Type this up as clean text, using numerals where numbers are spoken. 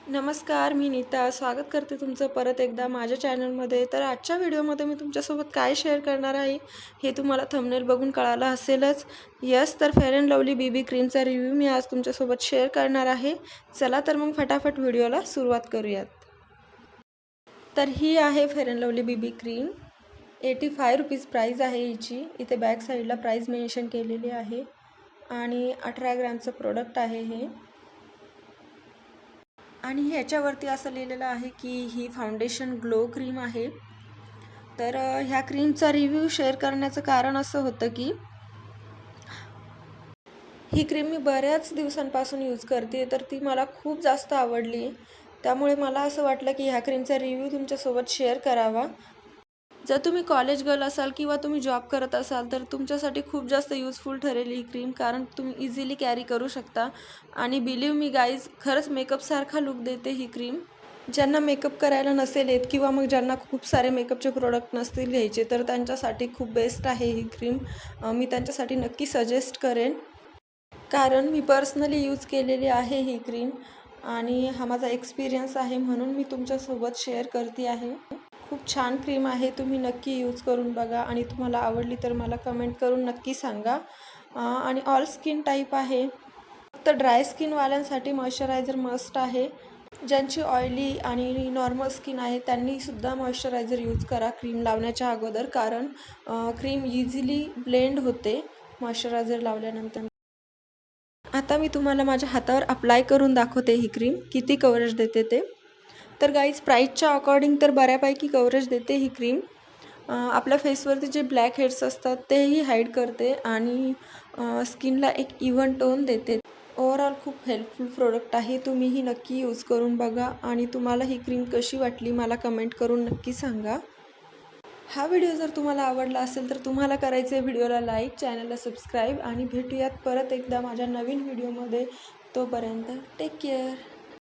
नमस्कार, मी नीता. स्वागत करते तुमचं परत एकदा माझ्या चॅनलमध्ये. तर आजच्या व्हिडिओमध्ये मी तुमच्यासोबत काय शेअर करणार आहे, हे तुम्हाला थंबनेल बघून कळालं असेलच. यस, तर फेअर अँड लवली बीबी क्रीमचा रिव्ह्यू मी आज तुमच्यासोबत शेअर करणार आहे. चला तर मग फटाफट व्हिडिओला सुरुवात करूयात. तर ही आहे fair and lovely BB cream. 85 rupees price आहे हिची. इथे बॅक साईडला प्राईज मेन्शन केलेली आहे आणि 18 ग्रॅमचं प्रोडक्ट आहे हे. आणि ह्याच्यावरती असं लिहिलेलं आहे की ही फाउंडेशन ग्लो क्रीम आहे. तर ह्या क्रीमचा रिव्ह्यू शेअर करण्याचं कारण असं होतं की ही क्रीम मी बऱ्याच दिवसांपासून यूज करते, तर ती मला खूप जास्त आवडली. त्यामुळे मला असं वाटलं की ह्या क्रीमचा रिव्ह्यू तुमच्यासोबत शेअर करावा. जर तुम्ही कॉलेज गर्ल असाल किंवा तुम्ही जॉब करत असाल तर तुमच्यासाठी खूप जास्त यूजफुल ठरेल ही क्रीम, कारण तुम्ही इझिली कॅरी करू शकता. आणि बिलीव्ह मी गाईज, खरंच मेकअपसारखा लुक देते ही क्रीम. ज्यांना मेकअप करायला नसेल येत किंवा मग ज्यांना खूप सारे मेकअपचे प्रोडक्ट नसतील घ्यायचे, तर त्यांच्यासाठी खूप बेस्ट आहे ही क्रीम. मी त्यांच्यासाठी नक्की सजेस्ट करेन, कारण मी पर्सनली यूज केलेली आहे ही क्रीम आणि हा माझा एक्सपिरियन्स आहे, म्हणून मी तुमच्यासोबत शेअर करते आहे. खूप छान क्रीम आहे. तुम्ही नक्की यूज करून बघा आणि तुम्हाला आवडली तर मला कमेंट करून नक्की सांगा. आणि ऑल स्किन टाईप आहे. फक्त ड्राय स्किनवाल्यांसाठी मॉइश्चरायझर मस्ट आहे. ज्यांची ऑइली आणि नॉर्मल स्किन आहे त्यांनीसुद्धा मॉइश्चरायझर यूज करा क्रीम लावण्याच्या अगोदर, कारण क्रीम इझिली ब्लेंड होते मॉइश्चरायझर लावल्यानंतर. आता मी तुम्हाला माझ्या हातावर अप्लाय करून दाखवते ही क्रीम किती कव्हरेज देते ते. तर गाईज, प्राईसच्या अकॉर्डिंग तर बऱ्यापैकी कव्हरेज देते ही क्रीम. आपल्या फेसवरती जे ब्लॅक हेड्स असतात तेही हाईड करते आणि स्किनला एक इव्हन टोन देते. ओव्हरऑल खूप हेल्पफुल प्रोडक्ट आहे. तुम्हीही नक्की यूज करून बघा आणि तुम्हाला ही क्रीम कशी वाटली मला कमेंट करून नक्की सांगा. हा व्हिडिओ जर तुम्हाला आवडला असेल तर तुम्हाला करायचं आहे व्हिडिओला लाईक, चॅनलला सबस्क्राईब आणि भेटूयात परत एकदा माझ्या नवीन व्हिडिओमध्ये. तोपर्यंत टेक केअर.